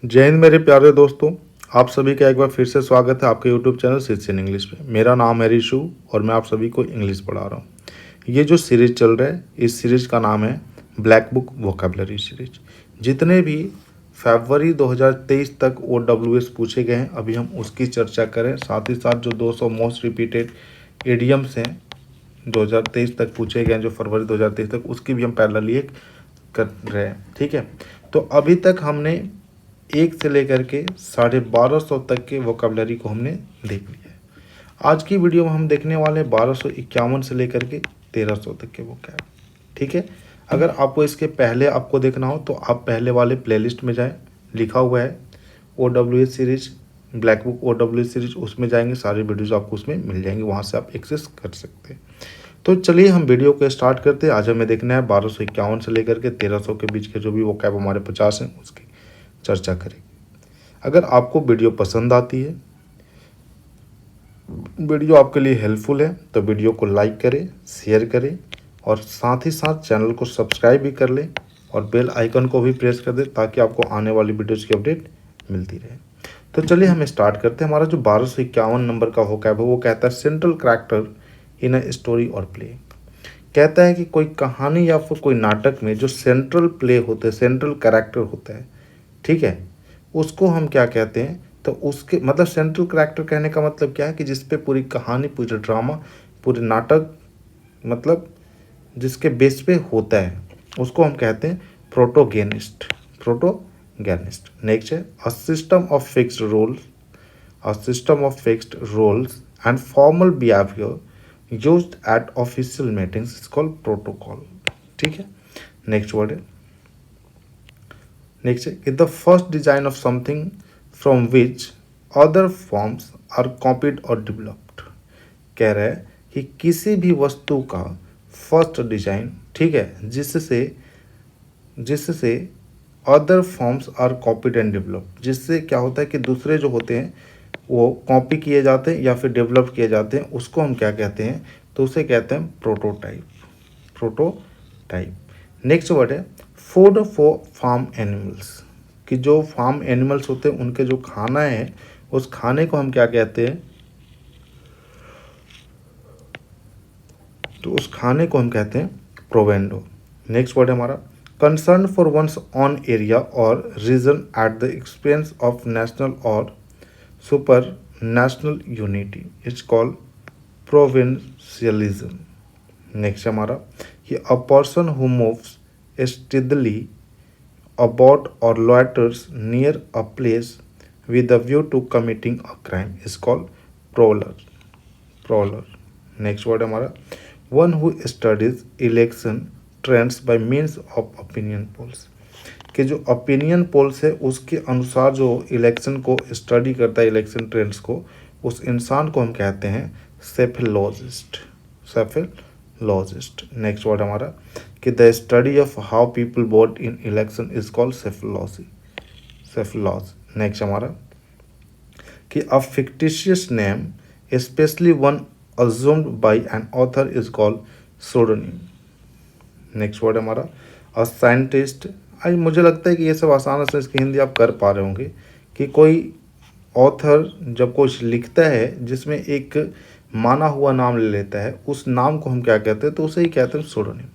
जय हिंद मेरे प्यारे दोस्तों। आप सभी का एक बार फिर से स्वागत है आपके यूट्यूब चैनल सिर्फ इंग्लिश पे। मेरा नाम है रिशु और मैं आप सभी को इंग्लिश पढ़ा रहा हूँ। ये जो सीरीज चल रहा है, इस सीरीज का नाम है ब्लैक बुक वोकैबुलरी सीरीज। जितने भी फरवरी 2023 तक OWS पूछे गए हैं, अभी हम उसकी चर्चा करें। साथ ही साथ जो 200 मोस्ट रिपीटेड एडियम्स हैं 2023 तक पूछे गए हैं, जो फरवरी 2023 तक, उसकी भी हम पैरेलली एक कर रहे हैं। ठीक है, तो अभी तक हमने 1 से लेकर के 1250 तक के वोकैबुलरी को हमने देख लिया है। आज की वीडियो में हम देखने वाले हैं 1251 से लेकर के 1300 तक के वोकैब। ठीक है, अगर आपको इसके पहले आपको देखना हो तो आप पहले वाले प्लेलिस्ट में जाएं, लिखा हुआ है OWS series, black book OWS series, उसमें जाएंगे, सारी वीडियोज़ आपको उसमें मिल जाएंगी, वहाँ से आप एक्सेस कर सकते हैं। तो चलिए हम वीडियो को स्टार्ट करते हैं। आज हमें देखना है 1251 से लेकर के 1300 के बीच के जो भी वोकैब हमारे 50 हैं उसकी चर्चा करेंगे। अगर आपको वीडियो पसंद आती है, वीडियो आपके लिए हेल्पफुल है, तो वीडियो को लाइक करें, शेयर करें और साथ ही साथ चैनल को सब्सक्राइब भी कर लें और बेल आइकन को भी प्रेस कर दें ताकि आपको आने वाली वीडियोज़ की अपडेट मिलती रहे। तो चलिए हम स्टार्ट करते हैं। हमारा जो 1251 नंबर का वोकैब है वो कहता है central character in a story और प्ले। कहता है कि कोई कहानी या फिर कोई नाटक में जो सेंट्रल प्ले होते हैं, सेंट्रल कैरेक्टर होता है, ठीक है, उसको हम क्या कहते हैं। तो उसके मतलब सेंट्रल कैरेक्टर कहने का मतलब क्या है कि जिस पे पूरी कहानी, पूरी ड्रामा, पूरी नाटक, मतलब जिसके बेस पे होता है, उसको हम कहते हैं प्रोटोगेनिस्ट। प्रोटोगेनिस्ट। नेक्स्ट है a system of fixed roles, a system of fixed roles and formal behaviour used at official meetings is called protocol। ठीक है, नेक्स्ट वर्ड है, नेक्स्ट है the first design of something from which other forms are copied और developed. कह रहा है कि किसी भी वस्तु का फर्स्ट डिजाइन, ठीक है, जिससे जिससे other forms are copied and developed, जिससे क्या होता है कि दूसरे जो होते हैं वो कॉपी किए जाते हैं या फिर डेवलप किए जाते हैं, उसको हम क्या कहते हैं, तो उसे कहते हैं प्रोटोटाइप। प्रोटोटाइप। नेक्स्ट वर्ड है फूड फॉर फार्म एनिमल्स, कि जो फार्म एनिमल्स होते हैं उनके जो खाना है, उस खाने को हम क्या कहते हैं, तो उस खाने को हम कहते हैं प्रोवेंडो। नेक्स्ट वर्ड है हमारा concern for one's own area or region at the expense of national or super national unity is called provincialism. Next हमारा कि a person who moves steadily about or loiters near a place with a view to committing a crime is called prowler। prowler। Next word हमारा one who studies election trends by means of opinion polls, कि जो opinion polls है उसके अनुसार जो election को study करता है, इलेक्शन ट्रेंड्स को, उस इंसान को हम कहते हैं सेफेलॉजिस्ट। सेफेलॉजिस्ट। नेक्स्ट वर्ड हमारा कि the study of how people vote in election is called psephology. Psephology. Next हमारा कि a fictitious name especially one assumed by an author is called pseudonym। Next word हमारा अ साइंटिस्ट। आज मुझे लगता है कि ये सब आसान से इसकी हिंदी आप कर पा रहे होंगे कि कोई ऑथर जब कुछ लिखता है जिसमें एक माना हुआ नाम ले लेता है, उस नाम को हम क्या कहते हैं, तो उसे ही कहते हैं pseudonym।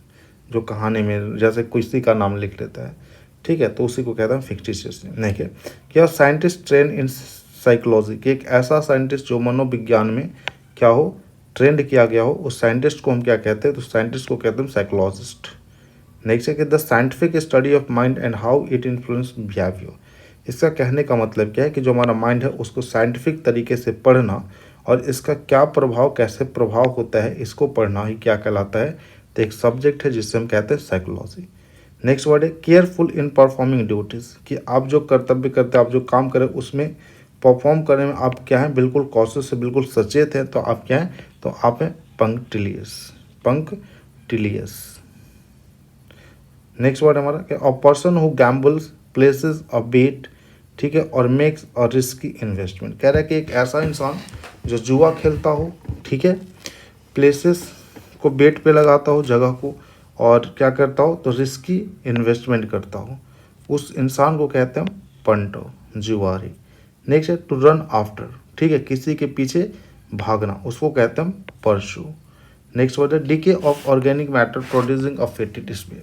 जो कहानी में जैसे किसी का नाम लिख लेता है, ठीक है, तो उसी को कहते हैं फिक्टिशियस नेम। नहीं है क्या साइंटिस्ट ट्रेन इन साइकोलॉजी, कि एक ऐसा साइंटिस्ट जो मनोविज्ञान में क्या हो, ट्रेंड किया गया हो, उस साइंटिस्ट को हम क्या कहते हैं, तो साइंटिस्ट को कहते हैं साइकोलॉजिस्ट। नेक्स्ट है कि the scientific study of mind and how it influence behaviour. इसका कहने का मतलब क्या है कि जो हमारा माइंड है उसको साइंटिफिक तरीके से पढ़ना और इसका क्या प्रभाव, कैसे प्रभाव होता है, इसको पढ़ना ही क्या कहलाता है, तो एक सब्जेक्ट है जिससे हम कहते हैं साइकोलॉजी। नेक्स्ट वर्ड है केयरफुल इन परफॉर्मिंग ड्यूटीज़, कि आप जो कर्तव्य करते हैं, आप जो काम करें उसमें परफॉर्म करने में आप क्या हैं, बिल्कुल कॉशियस से, बिल्कुल सचेत हैं, तो आप क्या हैं, तो आप हैं पंक्टिलियस। पंक्टिलियस। नेक्स्ट वर्ड हमारा क्या a person who gambles places a bet, ठीक है, और मेक्स अ रिस्की इन्वेस्टमेंट। कह रहा है कि एक ऐसा इंसान जो जुआ खेलता हो, ठीक है, प्लेसेस को बेट पे लगाता हो, जगह को, और क्या करता हो, तो रिस्की इन्वेस्टमेंट करता हो, उस इंसान को कहते हैं पंटो। जुआरी। नेक्स्ट है टू रन आफ्टर, ठीक है, किसी के पीछे भागना, उसको कहते हैं परशु। नेक्स्ट वर्ड है decay of organic matter producing a fetid smell,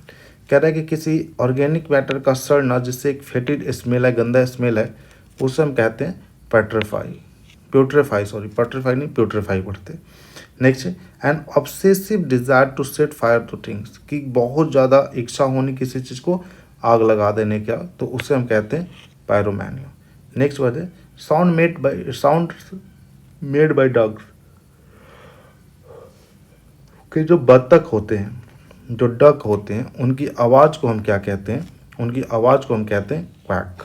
कह रहा है कि किसी ऑर्गेनिक मैटर का सड़ना जिससे एक फेटिड स्मेल है, गंदा स्मेल है, उसे हम कहते हैं पेट्रीफाई, प्यूट्रीफाई, सॉरी पेट्रीफाई नहीं प्यूट्रीफाई पढ़ते। नेक्स्ट है an obsessive desire to set fire to things, कि बहुत ज़्यादा इच्छा होनी किसी चीज़ को आग लगा देने का, तो उसे हम कहते हैं पायरोमैनिया। नेक्स्ट वर्ड है साउंड मेड बाय डॉग्स, कि जो बत्तख होते हैं, जो डक होते हैं, उनकी आवाज़ को हम क्या कहते हैं, उनकी आवाज़ को हम कहते हैं क्वैक,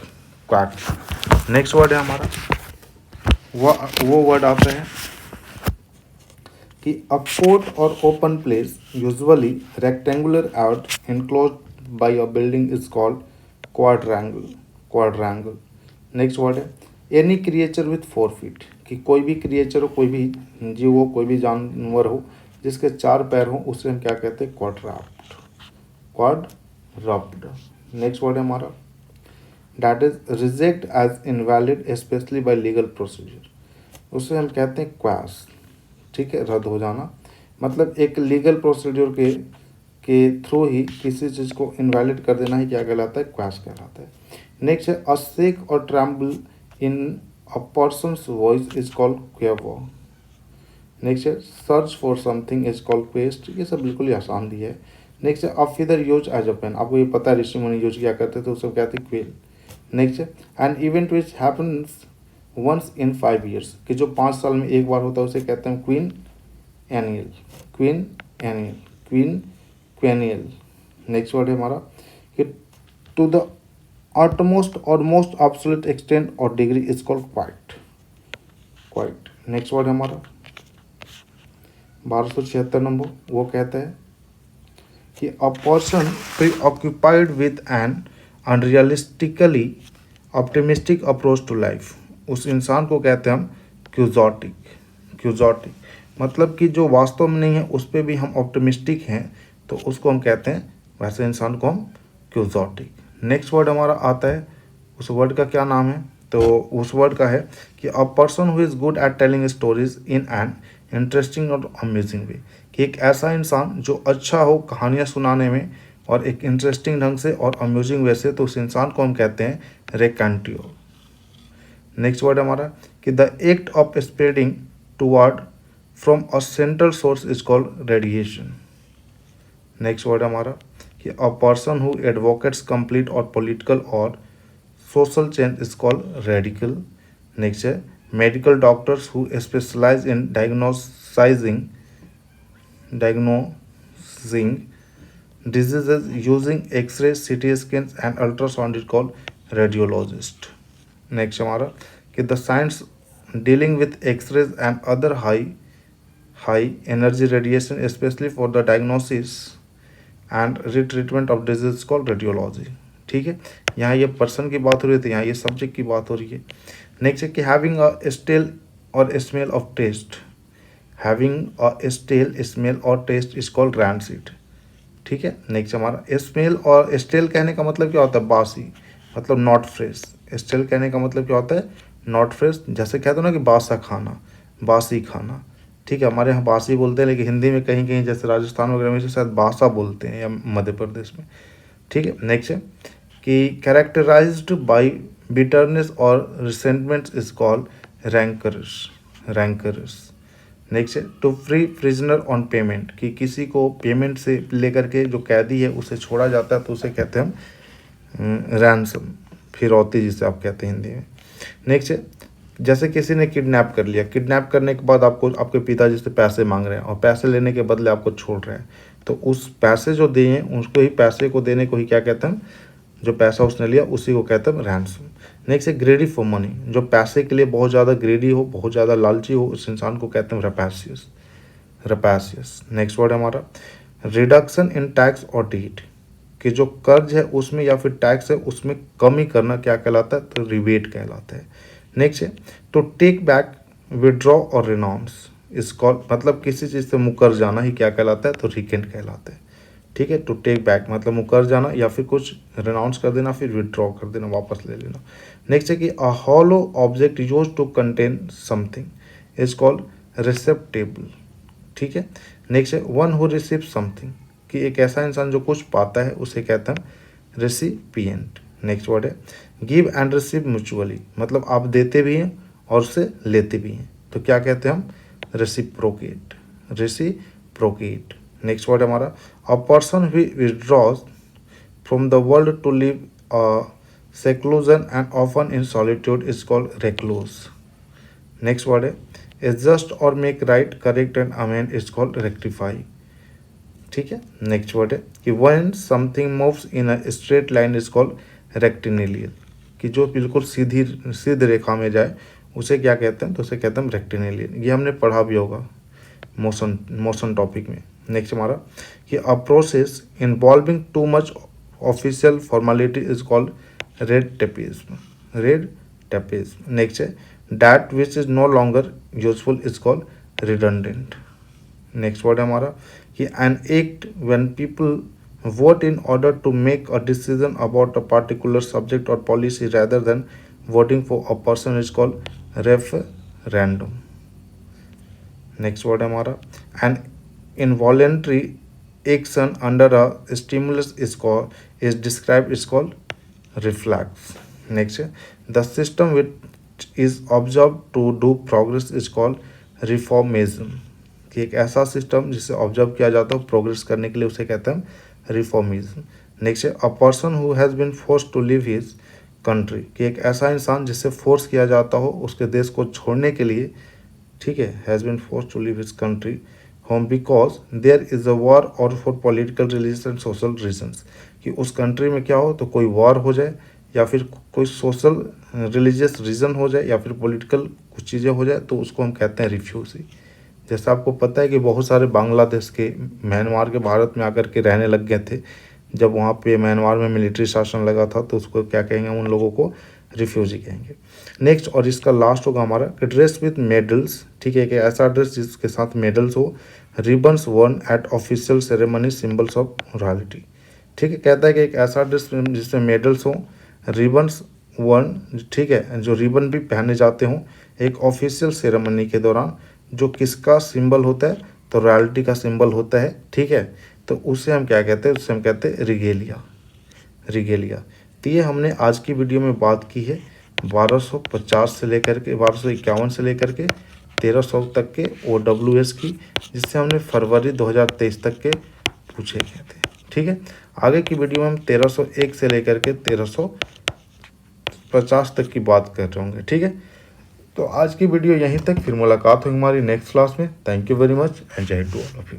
क्वैक। नेक्स्ट वर्ड है हमारा वो वर्ड आता है कि a court or open place usually rectangular out enclosed by a building is called quadrangle, quadrangle. Next word है एनी क्रिएचर विथ 4 फीट, कि कोई भी क्रिएचर हो, कोई भी जीव हो, कोई भी जानवर हो जिसके 4 पैर हो, उसे हम क्या कहते हैं क्वाड्राप्ट, क्वाड्रप्ट। नेक्स्ट वर्ड है हमारा that is reject as invalid specially by legal procedure, उसे हम कहते हैं क्वास, ठीक है, रद्द हो जाना, मतलब एक लीगल प्रोसीजर के थ्रू ही किसी चीज़ को इनवैलिड कर देना ही क्या कहलाता है, क्वास कहलाता है। नेक्स्ट है a shake or tremble in a person's voice is called quaver. Next है search for something is called quest, ये सब बिल्कुल ही आसान दिया है। नेक्स्ट है a feather use as a pen, आपको ये पता है ऋषि मुनि यूज क्या करते थे, उसे कहते हैं क्वेल। नेक्स्ट है an event which happens once in 5 years, कि जो 5 साल में एक बार होता है उसे कहते हैं quinquennial, quinquennial, quinquennial. Next word है हमारा कि to the utmost or most absolute extent or degree is called quite, quite। Next word है हमारा 1276 नंबर, वो कहता है कि a person preoccupied with an unrealistically optimistic approach to life, उस इंसान को कहते हैं हम क्यूजॉटिक, क्यूजॉटिक, मतलब कि जो वास्तव में नहीं है उस पर भी हम ऑप्टिमिस्टिक हैं, तो उसको हम कहते हैं, वैसे इंसान को हम क्यूजॉटिक। नेक्स्ट वर्ड हमारा आता है, उस वर्ड का क्या नाम है, तो उस वर्ड का है कि a person who is good at telling stories in an interesting और अमेजिंग वे, कि एक ऐसा इंसान जो अच्छा हो कहानियाँ सुनाने में और एक इंटरेस्टिंग ढंग से और अम्यूजिंग वे से, तो उस इंसान को हम कहते हैं रेकेंटियो। नेक्स्ट वर्ड हमारा कि the act of spreading toward from a central source is called radiation. Next word हमारा कि a person who advocates complete or political or social change is called radical. Next है medical doctors who specialize in diagnosing diseases using X ray, CT scans and ultrasound is called radiologist. Next हमारा कि the science dealing with X rays and other high energy radiation especially for the diagnosis and रिट्रीटमेंट of disease called radiology. ठीक है, यहाँ ये person की बात हो रही थी, यहाँ ये सब्जेक्ट की बात हो रही है। नेक्स्ट है कि हैविंग अ स्टेल और smell of taste, having a stale smell और टेस्ट इज कॉल्ड रैंसिड। ठीक है, नेक्स्ट हमारा स्मेल और स्टेल कहने का मतलब क्या होता है, बासी, मतलब नॉट फ्रेश। स्टेल कहने का मतलब क्या होता है, नॉट फ्रेश, जैसे कहते हो ना कि बासा खाना, बासी खाना। ठीक है, हमारे यहाँ बासी बोलते हैं, लेकिन हिंदी में कहीं कहीं जैसे राजस्थान वगैरह में शायद बासा बोलते हैं, या मध्य प्रदेश में। ठीक है, नेक्स्ट है कि कैरेक्टराइज्ड बाय बिटरनेस और resentment is called rancorous, rancorous. Next है to free prisoner on payment, कि किसी को पेमेंट से लेकर के जो कैदी है उसे छोड़ा जाता है, तो उसे कहते हैं हम रैंसम, फिरौती जिसे आप कहते हैं हिंदी में। नेक्स्ट है जैसे किसी ने किडनैप कर लिया, किडनैप करने के बाद आपको आपके पिताजी से पैसे मांग रहे हैं और पैसे लेने के बदले आपको छोड़ रहे हैं, तो उस पैसे जो दिए हैं उसको ही, पैसे को देने को ही क्या कहते हैं, जो पैसा उसने लिया उसी को कहते हैं रैंसम। नेक्स्ट है ग्रेडी फॉर मनी, जो पैसे के लिए बहुत ज़्यादा ग्रेडी हो, बहुत ज़्यादा लालची हो, उस इंसान को कहते हैं रैपेशियस, रैपेशियस। नेक्स्ट वर्ड हमारा रिडक्शन इन टैक्स और डीट, कि जो कर्ज है उसमें या फिर टैक्स है उसमें कमी करना क्या कहलाता है, तो रिबेट कहलाता है। नेक्स्ट है टू टेक बैक, विड्रॉ और रिनाउंस इस कॉल, मतलब किसी चीज़ से मुकर जाना ही क्या कहलाता है, तो रिकेंट कहलाता है। ठीक है। टू टेक बैक मतलब मुकर जाना या फिर कुछ रिनाउंस कर देना, फिर विड्रॉ कर देना, वापस ले लेना। नेक्स्ट है कि a hollow object use to contain something is called receptacle, ठीक है। नेक्स्ट है वन हु रिसीव समथिंग, कि एक ऐसा इंसान जो कुछ पाता है उसे कहते हैं रेसिपिएंट। नेक्स्ट वर्ड है गिव एंड रिसीव म्यूचुअली, मतलब आप देते भी हैं और उससे लेते भी हैं, तो क्या कहते हैं हम, रेसिप्रोकेट, रेसिप्रोकेट। नेक्स्ट वर्ड हमारा a person who withdraws from the world to live seclusion and often in solitude is called recluse. Next word है adjust or make right, correct and amend is called rectify, ठीक है। Next word है कि when something moves in a straight line is called rectilinear, कि जो बिल्कुल सीधी रेखा में जाए उसे क्या कहते हैं, तो उसे कहते हैं रेक्टिनेलियर। ये हमने पढ़ा भी होगा मोशन टॉपिक में। नेक्स्ट हमारा कि a process involving too much official formality is called red tapism, red tapism. Next है that which is no longer useful is called redundant. Next word है हमारा कि an act when people vote in order to make a decision about a particular subject or policy rather than voting for a person is called referendum. Next word है हमारा an involuntary action under a stimulus is described is called reflex. Next है the system which is observed to do progress is called reformism, कि एक ऐसा system जिसे observe किया जाता हो प्रोग्रेस करने के लिए उसे कहते हैं रिफॉर्मिज्म। नेक्स्ट है a person who has been force to leave his country, कि एक ऐसा इंसान जिससे फोर्स किया जाता हो उसके देश को छोड़ने के लिए, ठीक है, has been force to leave his country home because there is a war or for political religious and social reasons, कि उस कंट्री में क्या हो तो कोई वॉर हो जाए या फिर कोई सोशल रिलीजियस रीज़न हो जाए या फिर पॉलिटिकल कुछ चीज़ें हो जाए, तो उसको हम कहते हैं रिफ्यूजी। जैसा आपको पता है कि बहुत सारे बांग्लादेश के म्यांमार के भारत में आकर के रहने लग गए थे, जब वहाँ पे म्यांमार में मिलिट्री शासन लगा था, तो उसको क्या कहेंगे, उन लोगों को रिफ्यूजी कहेंगे। नेक्स्ट और इसका लास्ट होगा हमारा कि ड्रेस विथ मेडल्स, ठीक है, कि ऐसा ड्रेस जिसके साथ मेडल्स हो, ribbons worn at official ceremony symbols of royalty, ठीक है। कहता है कि एक ऐसा ड्रेस जिसमें मेडल्स हो, रिबन्स वर्न, ठीक है, जो रिबन भी पहने जाते हों एक ऑफिशियल सेरेमनी के दौरान, जो किसका सिंबल होता है, तो रॉयल्टी का सिंबल होता है, ठीक है। तो उसे हम क्या कहते हैं, उससे हम कहते हैं रिगेलिया, रिगेलिया। तो ये हमने आज की वीडियो में बात की है 1250 से लेकर के 1251 से लेकर के 1300 तक के OWS की, जिससे हमने फरवरी 2023 तक के पूछे गए थे, ठीक है। आगे की वीडियो में हम 1301 से लेकर के 1350 तक की बात कर रहे होंगे, ठीक है। तो आज की वीडियो यहीं तक, फिर मुलाकात होगी हमारी नेक्स्ट क्लास में। Thank you very much and जय टू ऑल ऑफ यू।